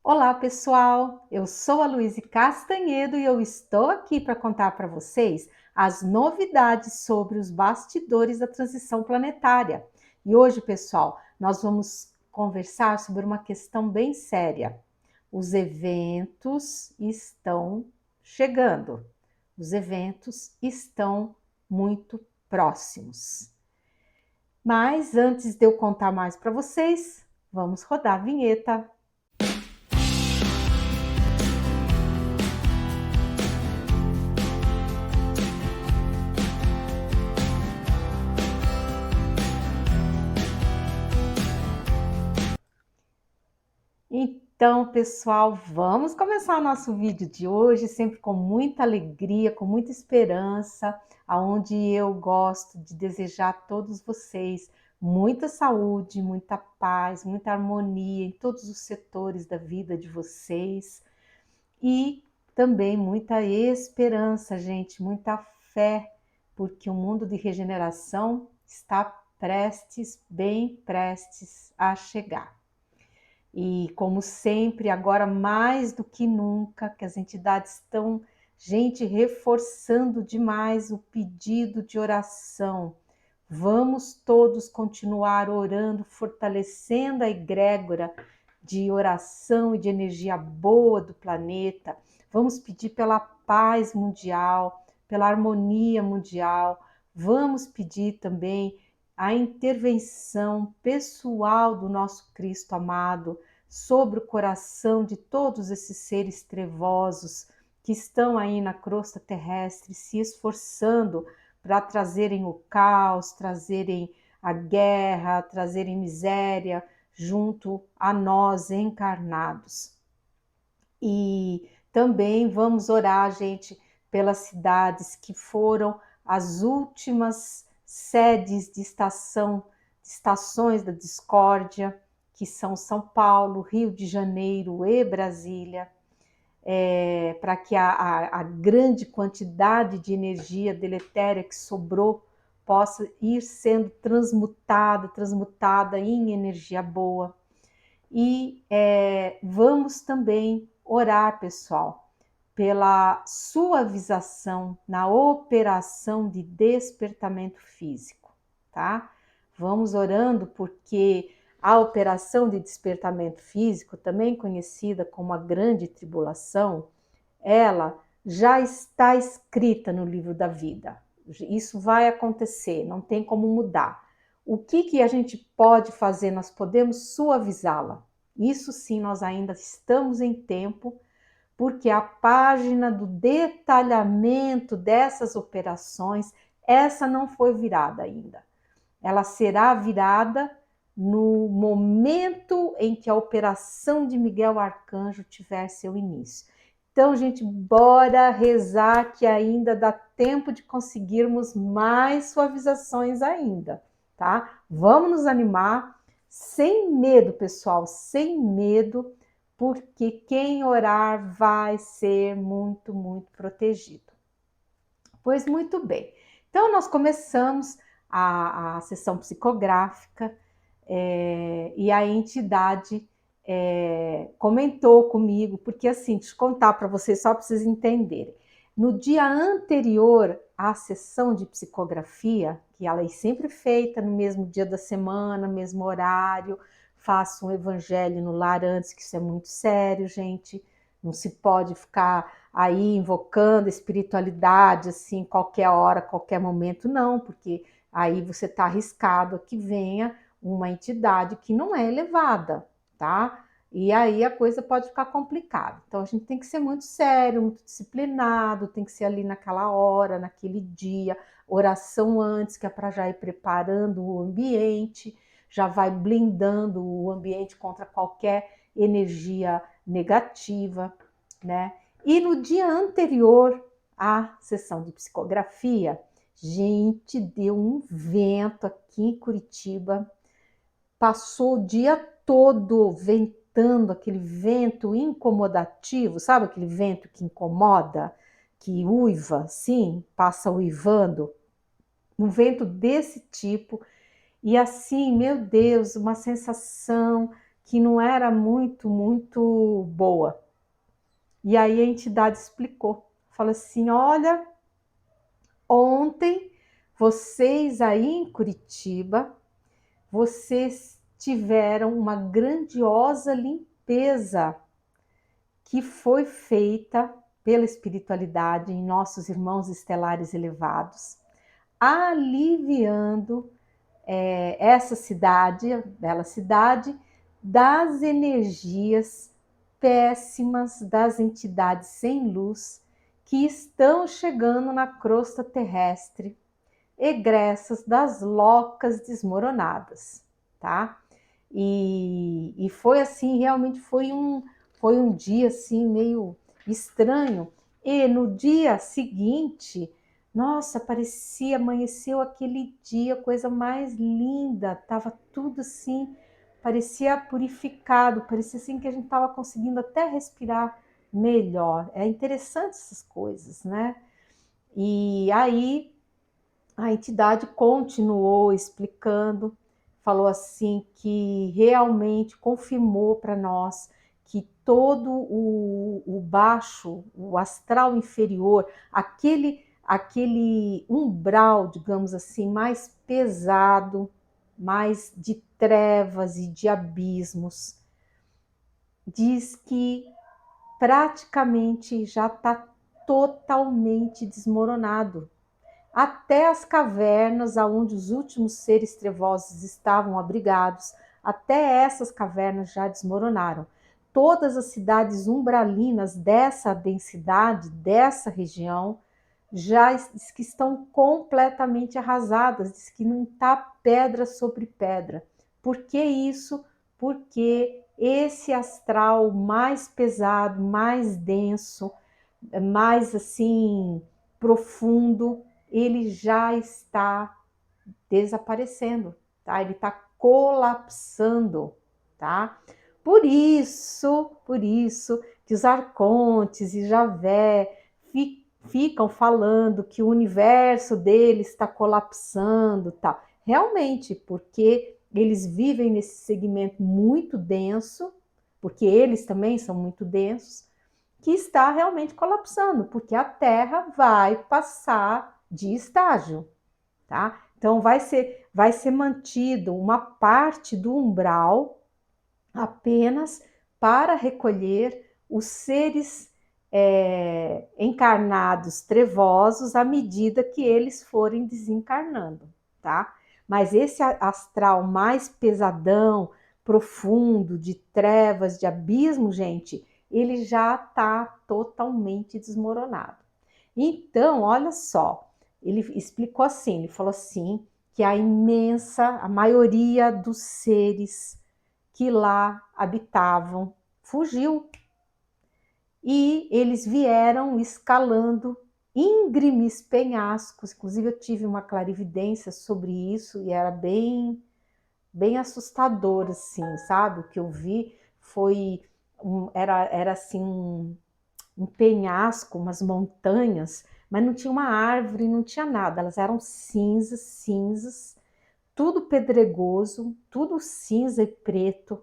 Olá, pessoal! Eu sou a Luíse Castanhedo e eu estou aqui para contar para vocês as novidades sobre os bastidores da transição planetária. E hoje, pessoal, nós vamos conversar sobre uma questão bem séria. Os eventos estão chegando. Os eventos estão muito próximos. Mas antes de eu contar mais para vocês, vamos rodar a vinheta. Então, pessoal, vamos começar o nosso vídeo de hoje, sempre com muita alegria, com muita esperança, aonde eu gosto de desejar a todos vocês muita saúde, muita paz, muita harmonia em todos os setores da vida de vocês e também muita esperança, gente, muita fé, porque o mundo de regeneração está prestes, bem prestes a chegar. E como sempre, agora mais do que nunca, que as entidades estão, gente, reforçando demais o pedido de oração. Vamos todos continuar orando, fortalecendo a egrégora de oração e de energia boa do planeta. Vamos pedir pela paz mundial, pela harmonia mundial. Vamos pedir também a intervenção pessoal do nosso Cristo amado sobre o coração de todos esses seres trevosos que estão aí na crosta terrestre se esforçando para trazerem o caos, trazerem a guerra, trazerem miséria junto a nós encarnados. E também vamos orar, gente, pelas cidades que foram as últimas sedes de estações da discórdia, que são São Paulo, Rio de Janeiro e Brasília, para que a grande quantidade de energia deletéria que sobrou possa ir sendo transmutada em energia boa. E vamos também orar, pessoal, pela suavização na operação de despertamento físico, tá? Vamos orando porque a operação de despertamento físico, também conhecida como a grande tribulação, ela já está escrita no livro da vida. Isso vai acontecer, não tem como mudar. O que a gente pode fazer? Nós podemos suavizá-la. Isso sim, nós ainda estamos em tempo, porque a página do detalhamento dessas operações, essa não foi virada ainda. Ela será virada no momento em que a operação de Miguel Arcanjo tiver seu início. Então, gente, bora rezar que ainda dá tempo de conseguirmos mais suavizações ainda, tá? Vamos nos animar, sem medo, pessoal, sem medo, porque quem orar vai ser muito, muito protegido. Pois muito bem. Então, nós começamos a sessão psicográfica e a entidade comentou comigo, porque assim, deixa eu contar para vocês, só para vocês entenderem. No dia anterior à sessão de psicografia, que ela é sempre feita no mesmo dia da semana, mesmo horário, faço um evangelho no lar antes, que isso é muito sério, gente. Não se pode ficar aí invocando espiritualidade assim, qualquer hora, qualquer momento, não, porque aí você está arriscado a que venha uma entidade que não é elevada, tá? E aí a coisa pode ficar complicada. Então a gente tem que ser muito sério, muito disciplinado, tem que ser ali naquela hora, naquele dia, oração antes, que é para já ir preparando o ambiente, já vai blindando o ambiente contra qualquer energia negativa, né? E no dia anterior à sessão de psicografia, gente, deu um vento aqui em Curitiba, passou o dia todo ventando, aquele vento incomodativo, sabe aquele vento que incomoda, que uiva, sim, passa uivando, um vento desse tipo, e assim, meu Deus, uma sensação que não era muito boa. E aí a entidade explicou, falou assim: olha, ontem vocês aí em Curitiba, vocês tiveram uma grandiosa limpeza que foi feita pela espiritualidade em nossos irmãos estelares elevados, aliviando essa cidade, bela cidade, das energias péssimas das entidades sem luz que estão chegando na crosta terrestre, egressas das locas desmoronadas, tá? E foi assim, realmente foi um dia assim meio estranho. E no dia seguinte, nossa, parecia, amanheceu aquele dia, coisa mais linda, tava tudo assim, parecia purificado, parecia assim que a gente estava conseguindo até respirar melhor. É interessante essas coisas, né? E aí a entidade continuou explicando, falou assim que realmente confirmou para nós que todo o baixo, o astral inferior, aquele umbral, digamos assim, mais pesado, mais de trevas e de abismos, diz que praticamente já está totalmente desmoronado. Até as cavernas aonde os últimos seres trevosos estavam abrigados, até essas cavernas já desmoronaram. Todas as cidades umbralinas dessa densidade, dessa região, já diz que estão completamente arrasadas, diz que não está pedra sobre pedra. Por que isso? Porque esse astral mais pesado, mais denso, mais assim profundo, ele já está desaparecendo, tá? Ele está colapsando, tá? Por isso que os arcontes e Javé ficam falando que o universo deles está colapsando, tá? Realmente, porque eles vivem nesse segmento muito denso, porque eles também são muito densos, que está realmente colapsando, porque a Terra vai passar de estágio, tá? Então vai ser mantido uma parte do umbral apenas para recolher os seres encarnados trevosos à medida que eles forem desencarnando, tá? Mas esse astral mais pesadão, profundo, de trevas, de abismo, gente, ele já está totalmente desmoronado. Então, olha só, ele explicou assim, ele falou assim, que a maioria dos seres que lá habitavam fugiu. E eles vieram escalando íngremes penhascos. Inclusive, eu tive uma clarividência sobre isso e era bem assustador, assim, sabe? O que eu vi foi era assim um penhasco, umas montanhas, mas não tinha uma árvore, não tinha nada. Elas eram cinzas, tudo pedregoso, tudo cinza e preto.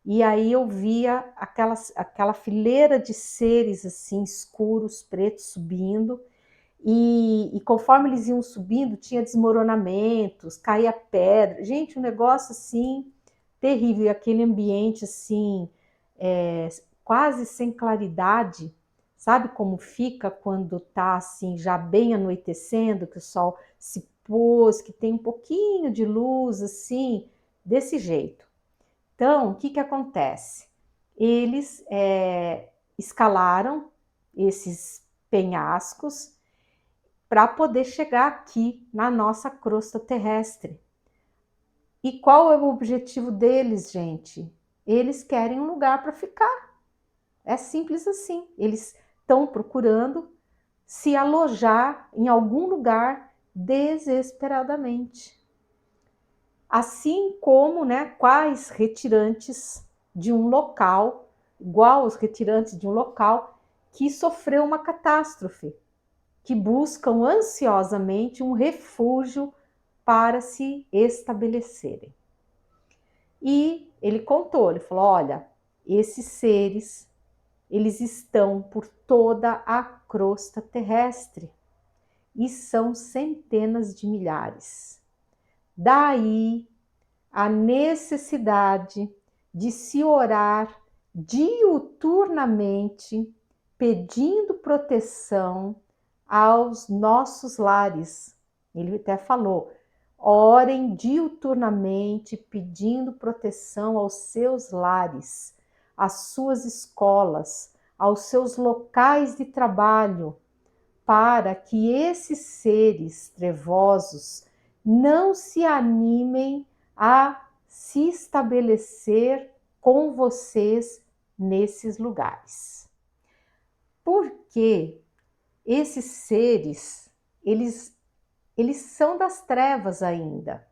E aí eu via aquela fileira de seres assim escuros, pretos, subindo. E conforme eles iam subindo, tinha desmoronamentos, caía pedra. Gente, um negócio assim terrível. Aquele ambiente assim, quase sem claridade. Sabe como fica quando tá assim, já bem anoitecendo, que o sol se pôs, que tem um pouquinho de luz, assim, desse jeito. Então, o que que acontece? Eles escalaram esses penhascos para poder chegar aqui na nossa crosta terrestre. E qual é o objetivo deles, gente? Eles querem um lugar para ficar. É simples assim. Eles estão procurando se alojar em algum lugar desesperadamente. Assim como, né, quais retirantes de um local, igual os retirantes de um local que sofreu uma catástrofe, que buscam ansiosamente um refúgio para se estabelecerem. E ele contou, ele falou, olha, esses seres, eles estão por toda a crosta terrestre e são centenas de milhares. Daí a necessidade de se orar diuturnamente, pedindo proteção aos nossos lares. Ele até falou, orem diuturnamente, pedindo proteção aos seus lares, às suas escolas, aos seus locais de trabalho, para que esses seres trevosos não se animem a se estabelecer com vocês nesses lugares. Porque esses seres, eles são das trevas ainda.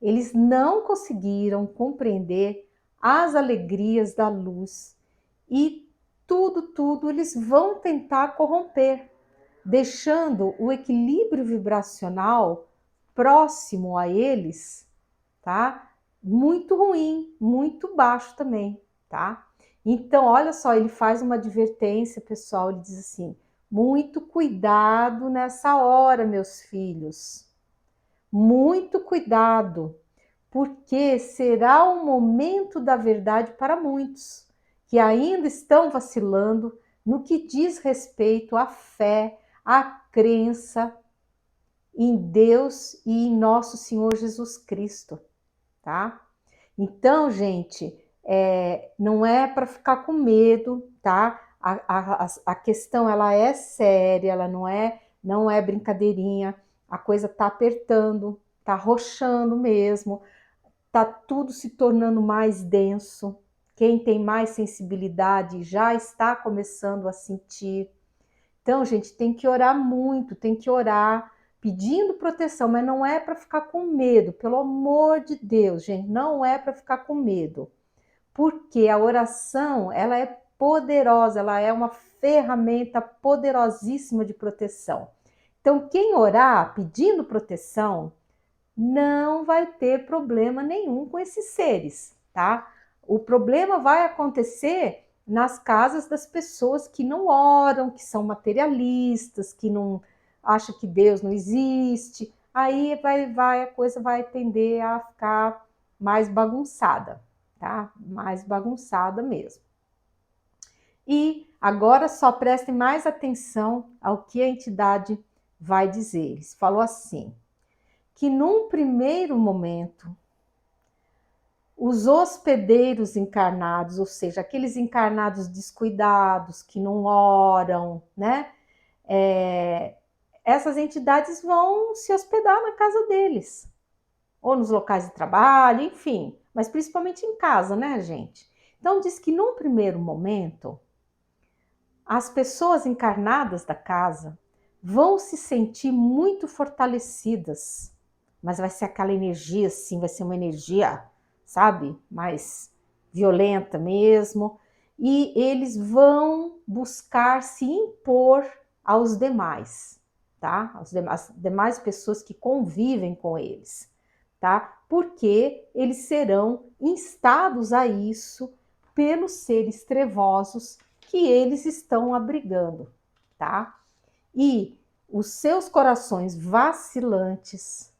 Eles não conseguiram compreender as alegrias da luz e tudo eles vão tentar corromper, deixando o equilíbrio vibracional próximo a eles, tá? Muito ruim, muito baixo também, tá? Então, olha só, ele faz uma advertência, pessoal, ele diz assim, muito cuidado nessa hora, meus filhos, muito cuidado, porque será o momento da verdade para muitos, que ainda estão vacilando no que diz respeito à fé, à crença em Deus e em nosso Senhor Jesus Cristo, tá? Então, gente, não é para ficar com medo, tá? A questão, ela é séria, ela não é brincadeirinha, a coisa tá apertando, tá arrochando mesmo, tá tudo se tornando mais denso. Quem tem mais sensibilidade já está começando a sentir. Então, gente, tem que orar muito, tem que orar pedindo proteção, mas não é para ficar com medo, pelo amor de Deus, gente, não é para ficar com medo. Porque a oração, ela é poderosa, ela é uma ferramenta poderosíssima de proteção. Então, quem orar pedindo proteção, não vai ter problema nenhum com esses seres, tá? O problema vai acontecer nas casas das pessoas que não oram, que são materialistas, que não acham que Deus não existe. Aí a coisa vai tender a ficar mais bagunçada, tá? Mais bagunçada mesmo. E agora só prestem mais atenção ao que a entidade vai dizer. Ele falou assim: que num primeiro momento, os hospedeiros encarnados, ou seja, aqueles encarnados descuidados, que não oram, né? Essas entidades vão se hospedar na casa deles, ou nos locais de trabalho, enfim, mas principalmente em casa, né, gente? Então, diz que num primeiro momento, as pessoas encarnadas da casa vão se sentir muito fortalecidas, mas vai ser aquela energia assim, vai ser uma energia, sabe, mais violenta mesmo, e eles vão buscar se impor aos demais, tá? As demais pessoas que convivem com eles, tá? Porque eles serão instados a isso pelos seres trevosos que eles estão abrigando, tá? E os seus corações vacilantes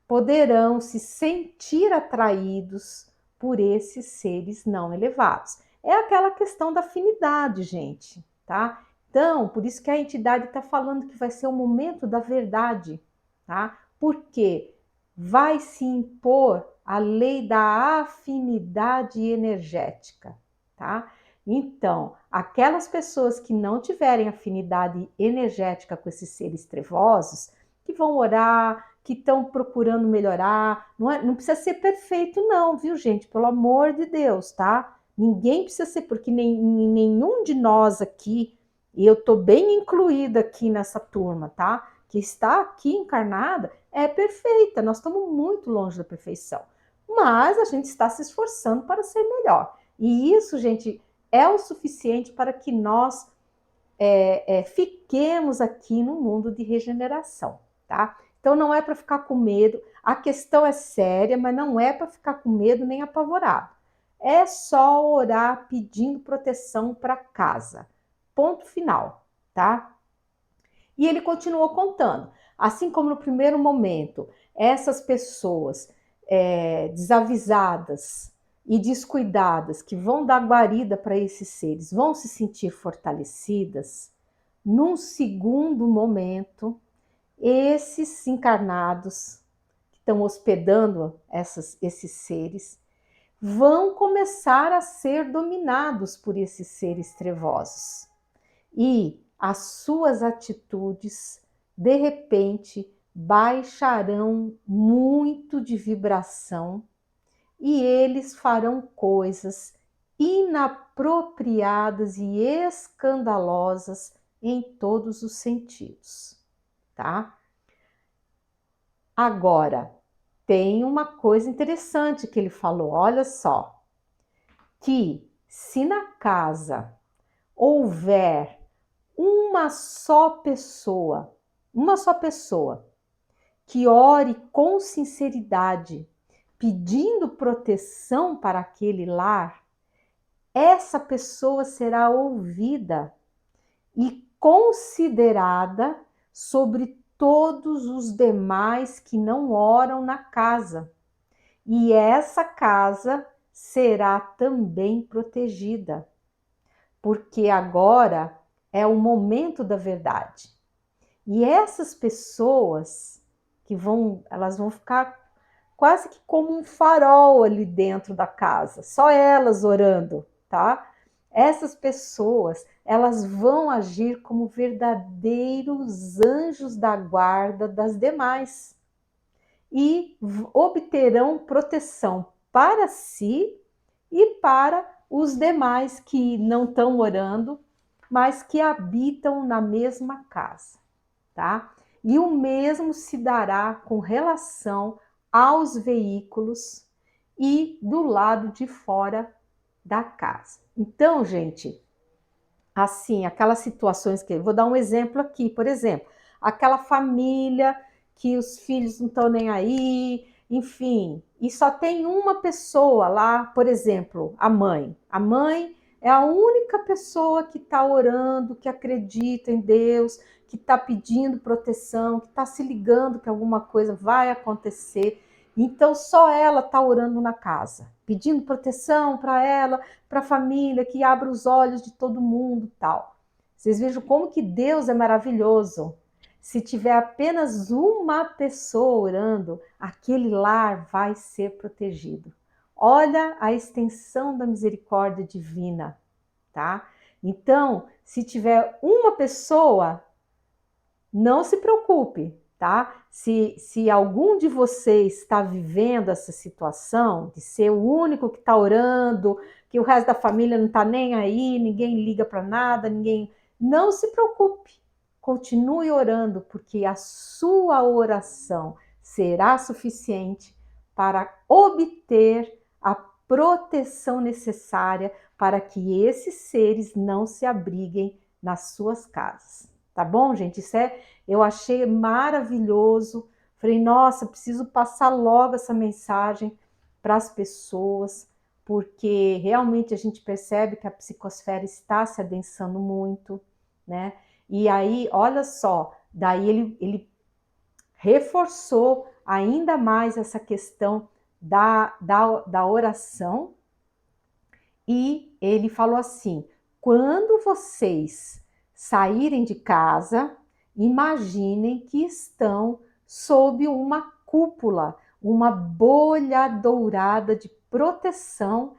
poderão se sentir atraídos por esses seres não elevados. É aquela questão da afinidade, gente, tá? Então, por isso que a entidade está falando que vai ser o momento da verdade, tá? Porque vai se impor a lei da afinidade energética, tá? Então, aquelas pessoas que não tiverem afinidade energética com esses seres trevosos, que vão orar, que estão procurando melhorar, não precisa ser perfeito não, viu, gente? Pelo amor de Deus, tá? Ninguém precisa ser, porque nenhum de nós aqui, e eu tô bem incluída aqui nessa turma, tá? Que está aqui encarnada, é perfeita, nós estamos muito longe da perfeição. Mas a gente está se esforçando para ser melhor. E isso, gente, é o suficiente para que nós fiquemos aqui no mundo de regeneração, tá? Então não é para ficar com medo. A questão é séria, mas não é para ficar com medo nem apavorado. É só orar pedindo proteção para casa. Ponto final, tá? E ele continuou contando. Assim como no primeiro momento, essas pessoas desavisadas e descuidadas que vão dar guarida para esses seres vão se sentir fortalecidas, num segundo momento, esses encarnados que estão hospedando esses seres vão começar a ser dominados por esses seres trevosos. E as suas atitudes, de repente, baixarão muito de vibração e eles farão coisas inapropriadas e escandalosas em todos os sentidos, tá? Agora, tem uma coisa interessante que ele falou, olha só, que se na casa houver uma só pessoa que ore com sinceridade, pedindo proteção para aquele lar, essa pessoa será ouvida e considerada sobre todos os demais que não oram na casa. E essa casa será também protegida, porque agora é o momento da verdade. E essas pessoas elas vão ficar quase que como um farol ali dentro da casa, só elas orando, tá? Essas pessoas, elas vão agir como verdadeiros anjos da guarda das demais e obterão proteção para si e para os demais que não estão orando, mas que habitam na mesma casa, tá? E o mesmo se dará com relação aos veículos e do lado de fora da casa. Então, gente, assim, aquelas situações que... Vou dar um exemplo aqui, por exemplo, aquela família que os filhos não estão nem aí, enfim, e só tem uma pessoa lá, por exemplo, a mãe. A mãe é a única pessoa que está orando, que acredita em Deus, que está pedindo proteção, que está se ligando que alguma coisa vai acontecer. Então, só ela está orando na casa, pedindo proteção para ela, para a família, que abra os olhos de todo mundo, tal. Vocês vejam como que Deus é maravilhoso. Se tiver apenas uma pessoa orando, aquele lar vai ser protegido. Olha a extensão da misericórdia divina, tá? Então, se tiver uma pessoa, não se preocupe, tá? Se algum de vocês está vivendo essa situação de ser o único que está orando, que o resto da família não está nem aí, ninguém liga para nada, não se preocupe. Continue orando, porque a sua oração será suficiente para obter a proteção necessária para que esses seres não se abriguem nas suas casas. Tá bom, gente? Eu achei maravilhoso. Falei, nossa, preciso passar logo essa mensagem para as pessoas, porque realmente a gente percebe que a psicosfera está se adensando muito, né? E aí, olha só, daí ele reforçou ainda mais essa questão da oração, e ele falou assim: quando vocês saírem de casa, imaginem que estão sob uma cúpula, uma bolha dourada de proteção,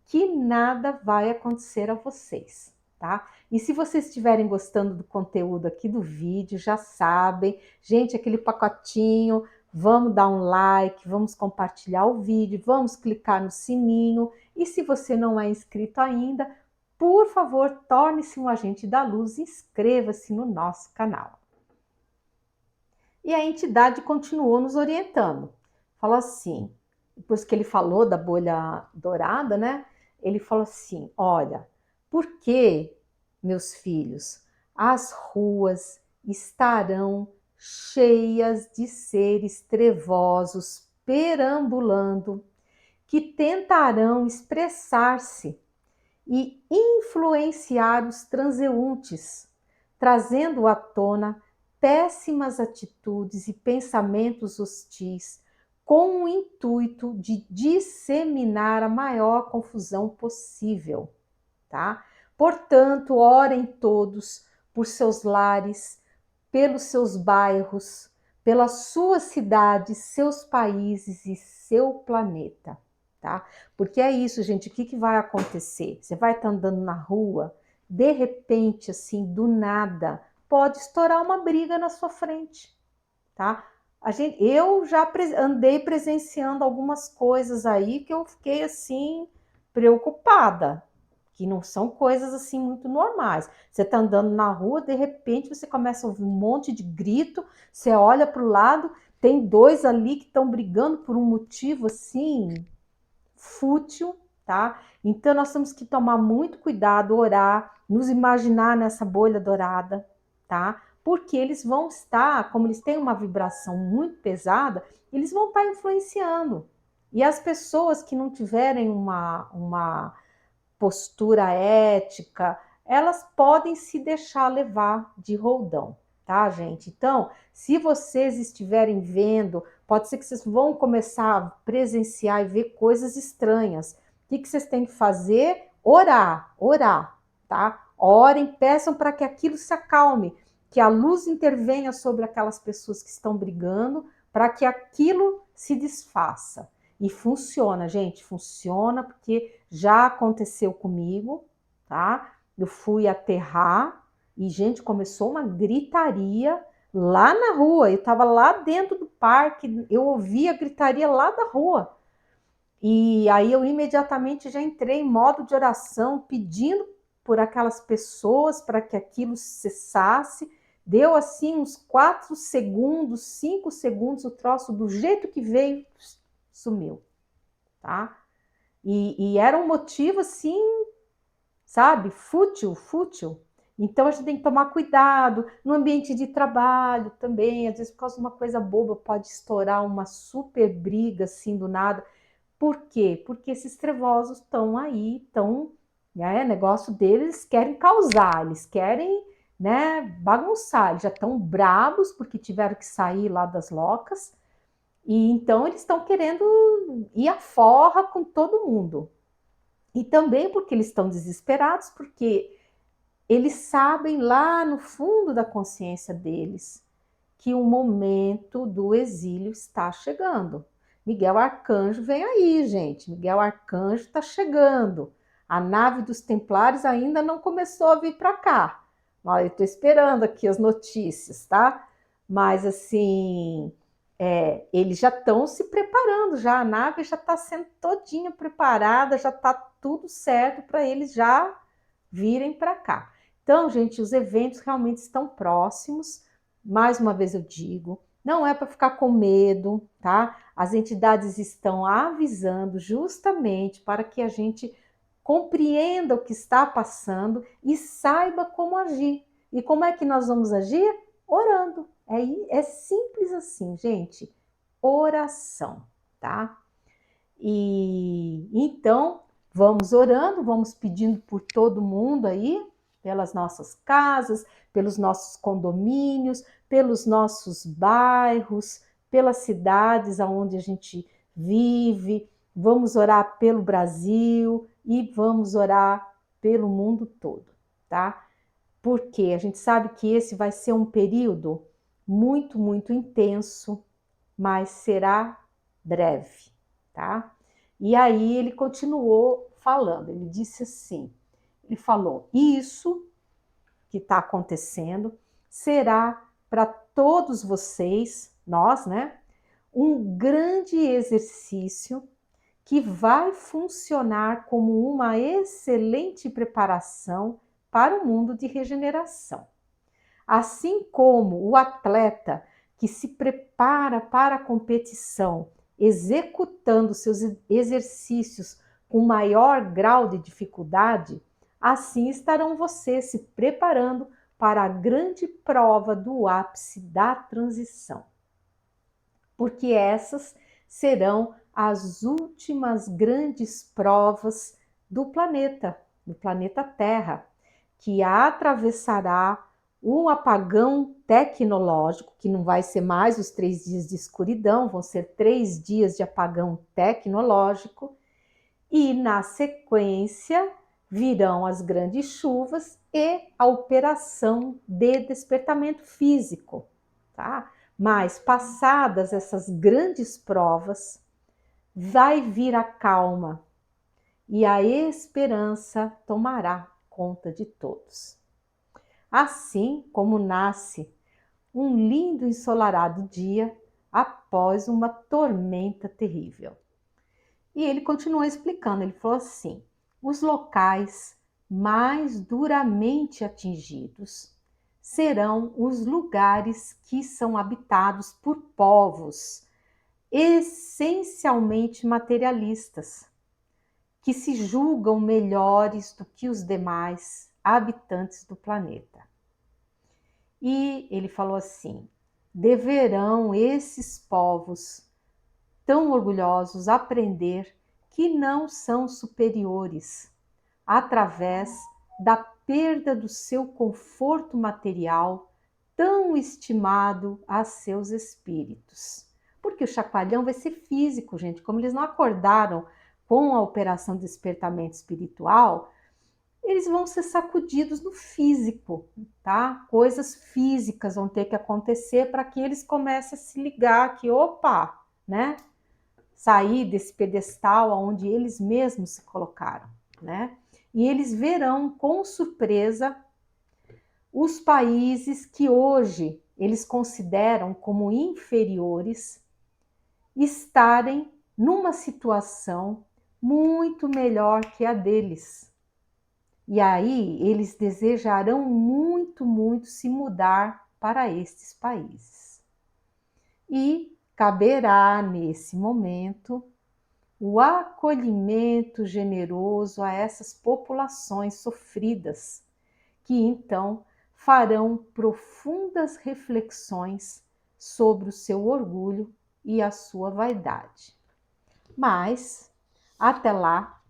que nada vai acontecer a vocês, tá? E se vocês estiverem gostando do conteúdo aqui do vídeo, já sabem, gente, aquele pacotinho, vamos dar um like, vamos compartilhar o vídeo, vamos clicar no sininho, e se você não é inscrito ainda, por favor, torne-se um agente da luz e inscreva-se no nosso canal. E a entidade continuou nos orientando. Falou assim, depois que ele falou da bolha dourada, né? Ele falou assim, olha, porque, meus filhos, as ruas estarão cheias de seres trevosos perambulando, que tentarão expressar-se e influenciar os transeuntes, trazendo à tona péssimas atitudes e pensamentos hostis, com o intuito de disseminar a maior confusão possível, tá? Portanto, orem todos por seus lares, pelos seus bairros, pelas suas cidades, seus países e seu planeta, tá? Porque é isso, gente, o que, que vai acontecer? Você vai estar andando na rua, de repente, assim, do nada, pode estourar uma briga na sua frente, tá? Eu já andei presenciando algumas coisas aí que eu fiquei, assim, preocupada, que não são coisas assim muito normais. Você está andando na rua, de repente você começa a ouvir um monte de grito, você olha para o lado, tem dois ali que estão brigando por um motivo assim fútil, tá? Então nós temos que tomar muito cuidado, orar, nos imaginar nessa bolha dourada, tá? Porque eles vão estar, como eles têm uma vibração muito pesada, eles vão estar influenciando. E as pessoas que não tiverem uma postura ética, elas podem se deixar levar de roldão, tá, gente? Então, se vocês estiverem vendo, pode ser que vocês vão começar a presenciar e ver coisas estranhas. O que vocês têm que fazer? Orar, tá? Orem, peçam para que aquilo se acalme, que a luz intervenha sobre aquelas pessoas que estão brigando, para que aquilo se desfaça. E funciona, gente, funciona, porque já aconteceu comigo, tá? Eu fui aterrar e, gente, começou uma gritaria lá na rua. Eu estava lá dentro do parque, eu ouvi a gritaria lá da rua. E aí eu imediatamente já entrei em modo de oração, pedindo por aquelas pessoas para que aquilo cessasse. Deu assim uns 4 segundos, 5 segundos, o troço do jeito que veio, sumiu, tá? E era um motivo assim, sabe, fútil. Então a gente tem que tomar cuidado no ambiente de trabalho também. Às vezes, por causa de uma coisa boba, pode estourar uma super briga assim do nada. Por quê? Porque esses trevosos estão aí, estão, né, negócio deles, querem causar, eles querem, né, bagunçar. Eles já estão brabos porque tiveram que sair lá das locas. E então eles estão querendo ir à forra com todo mundo. E também porque eles estão desesperados, porque eles sabem lá no fundo da consciência deles que o momento do exílio está chegando. Miguel Arcanjo vem aí, gente. Miguel Arcanjo está chegando. A nave dos Templários ainda não começou a vir para cá. Eu estou esperando aqui as notícias, tá? Mas assim, eles já estão se preparando, já a nave já está sendo todinha preparada, já está tudo certo para eles já virem para cá. Então, gente, os eventos realmente estão próximos. Mais uma vez eu digo, não é para ficar com medo, tá? As entidades estão avisando justamente para que a gente compreenda o que está passando e saiba como agir. E como é que nós vamos agir? Orando. É simples assim, gente. Oração, tá? E então, vamos orando, vamos pedindo por todo mundo aí, pelas nossas casas, pelos nossos condomínios, pelos nossos bairros, pelas cidades aonde a gente vive. Vamos orar pelo Brasil e vamos orar pelo mundo todo, tá? Porque a gente sabe que esse vai ser um período muito, muito intenso, mas será breve, tá? E aí ele continuou falando, ele disse assim, ele falou, isso que está acontecendo será para todos vocês, nós, né, um grande exercício que vai funcionar como uma excelente preparação para o mundo de regeneração. Assim como o atleta que se prepara para a competição, executando seus exercícios com maior grau de dificuldade, assim estarão vocês se preparando para a grande prova do ápice da transição, porque essas serão as últimas grandes provas do planeta Terra, que atravessará um apagão tecnológico, que não vai ser mais os 3 dias de escuridão, vão ser 3 dias de apagão tecnológico, e na sequência virão as grandes chuvas e a operação de despertamento físico, tá? Mas passadas essas grandes provas, vai vir a calma e a esperança tomará conta de todos. Assim como nasce um lindo ensolarado dia após uma tormenta terrível. E ele continuou explicando, ele falou assim: os locais mais duramente atingidos serão os lugares que são habitados por povos essencialmente materialistas, que se julgam melhores do que os demais habitantes do planeta. E ele falou assim: deverão esses povos tão orgulhosos aprender que não são superiores através da perda do seu conforto material tão estimado a seus espíritos. Porque o chacoalhão vai ser físico, gente. Como eles não acordaram com a operação de despertamento espiritual, eles vão ser sacudidos no físico, tá? Coisas físicas vão ter que acontecer para que eles comecem a se ligar que, opa, né? Sair desse pedestal onde eles mesmos se colocaram, né? E eles verão com surpresa os países que hoje eles consideram como inferiores estarem numa situação muito melhor que a deles. E aí eles desejarão muito, muito se mudar para estes países. E caberá nesse momento o acolhimento generoso a essas populações sofridas, que então farão profundas reflexões sobre o seu orgulho e a sua vaidade. Mas, até lá,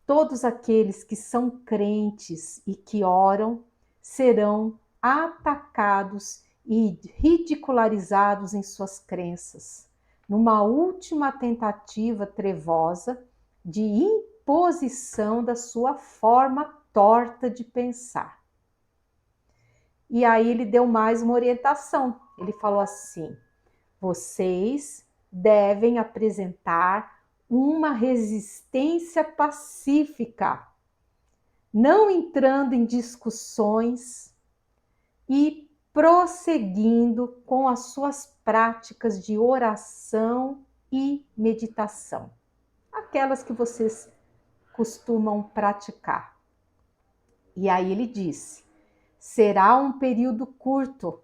todos aqueles que são crentes e que oram serão atacados e ridicularizados em suas crenças, numa última tentativa trevosa de imposição da sua forma torta de pensar. E aí ele deu mais uma orientação. Ele falou assim: vocês devem apresentar uma resistência pacífica, não entrando em discussões e prosseguindo com as suas práticas de oração e meditação, aquelas que vocês costumam praticar. E aí ele disse: será um período curto,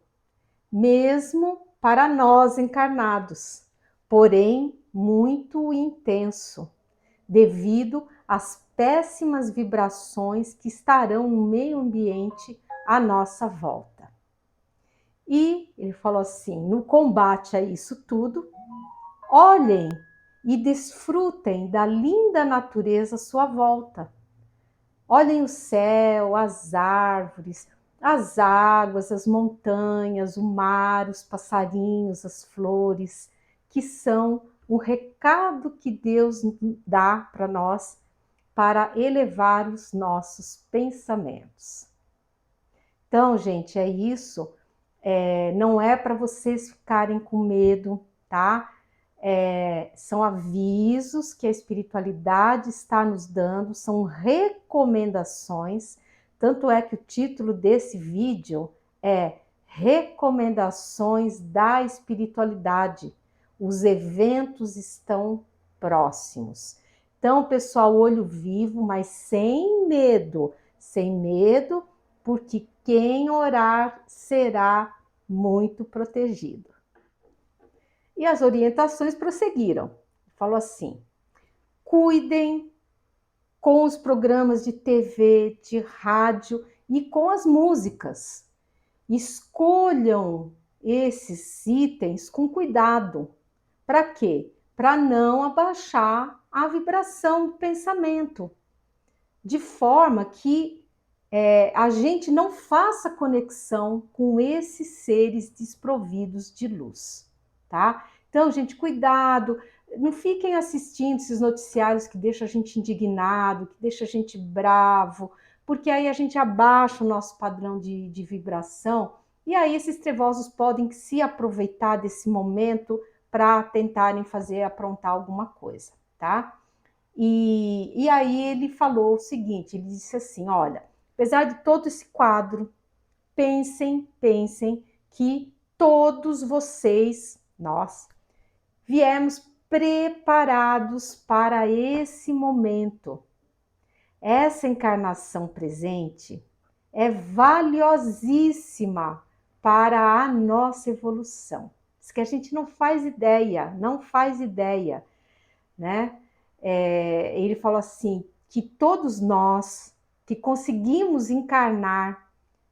mesmo para nós encarnados, porém muito intenso, devido às péssimas vibrações que estarão no meio ambiente à nossa volta. E ele falou assim: no combate a isso tudo, olhem e desfrutem da linda natureza à sua volta. Olhem o céu, as árvores, as águas, as montanhas, o mar, os passarinhos, as flores, que são o recado que Deus dá para nós para elevar os nossos pensamentos. Então, gente, é isso. Não é para vocês ficarem com medo, tá? São avisos que a espiritualidade está nos dando, são recomendações. Tanto é que o título desse vídeo é Recomendações da Espiritualidade. Os eventos estão próximos. Então, pessoal, olho vivo, mas sem medo, porque quem orar será muito protegido. E as orientações prosseguiram. Falou assim: cuidem com os programas de TV, de rádio e com as músicas. Escolham esses itens com cuidado. Para quê? Para não abaixar a vibração do pensamento, de forma que a gente não faça conexão com esses seres desprovidos de luz, tá? Então, gente, cuidado, não fiquem assistindo esses noticiários que deixam a gente indignado, que deixam a gente bravo, porque aí a gente abaixa o nosso padrão de vibração, e aí esses trevosos podem se aproveitar desse momento para tentarem aprontar alguma coisa, tá? E aí ele falou o seguinte, ele disse assim, olha, apesar de todo esse quadro, pensem que todos vocês, nós, viemos preparados para esse momento. Essa encarnação presente é valiosíssima para a nossa evolução. Isso que a gente não faz ideia, né? Ele falou assim, que todos nós que conseguimos encarnar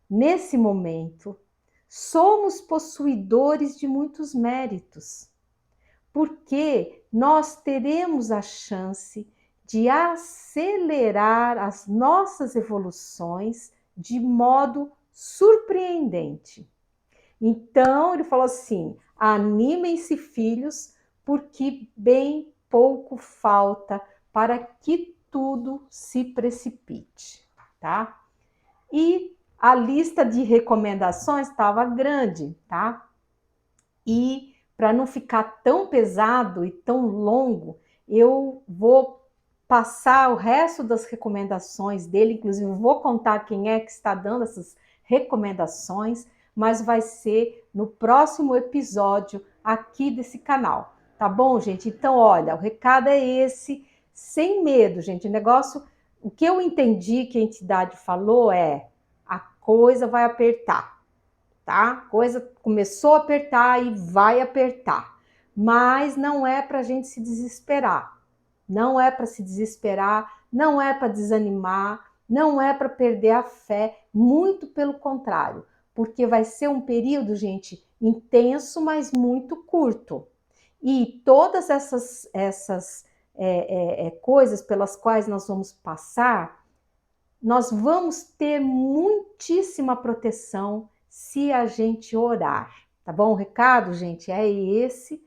nesse momento, somos possuidores de muitos méritos, porque nós teremos a chance de acelerar as nossas evoluções de modo surpreendente. Então, ele falou assim, animem-se, filhos, porque bem pouco falta para que tudo se precipite, tá? E a lista de recomendações estava grande, tá? E para não ficar tão pesado e tão longo, eu vou passar o resto das recomendações dele, inclusive vou contar quem é que está dando essas recomendações, mas vai ser no próximo episódio aqui desse canal, tá bom, gente? Então, olha, o recado é esse, sem medo, gente. O que eu entendi que a entidade falou é: a coisa vai apertar, tá? A coisa começou a apertar e vai apertar, mas não é para a gente se desesperar. Não é para se desesperar, não é para desanimar, não é para perder a fé, muito pelo contrário, porque vai ser um período, gente, intenso, mas muito curto. E todas essas coisas pelas quais nós vamos passar, nós vamos ter muitíssima proteção se a gente orar, tá bom? O recado, gente, é esse.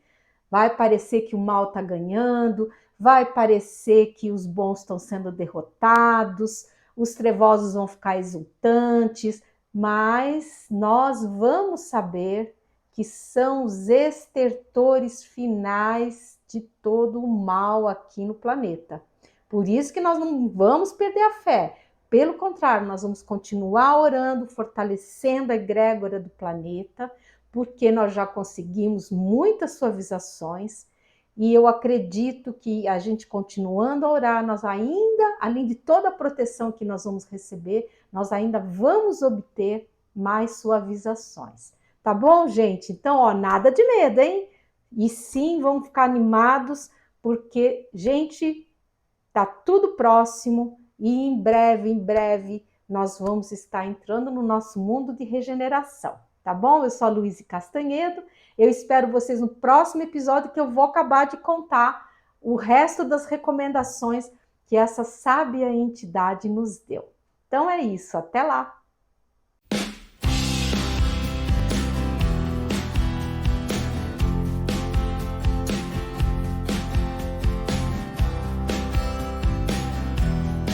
Vai parecer que o mal está ganhando, vai parecer que os bons estão sendo derrotados, os trevosos vão ficar exultantes, mas nós vamos saber que são os estertores finais de todo o mal aqui no planeta. Por isso que nós não vamos perder a fé. Pelo contrário, nós vamos continuar orando, fortalecendo a egrégora do planeta, porque nós já conseguimos muitas suavizações e eu acredito que a gente continuando a orar, nós ainda, além de toda a proteção que nós vamos receber, nós ainda vamos obter mais suavizações. Tá bom, gente? Então, ó, nada de medo, hein? E sim, vamos ficar animados, porque, gente, tá tudo próximo e em breve, nós vamos estar entrando no nosso mundo de regeneração. Tá bom? Eu sou a Luíse Castanhedo. Eu espero vocês no próximo episódio, que eu vou acabar de contar o resto das recomendações que essa sábia entidade nos deu. Então é isso, até lá!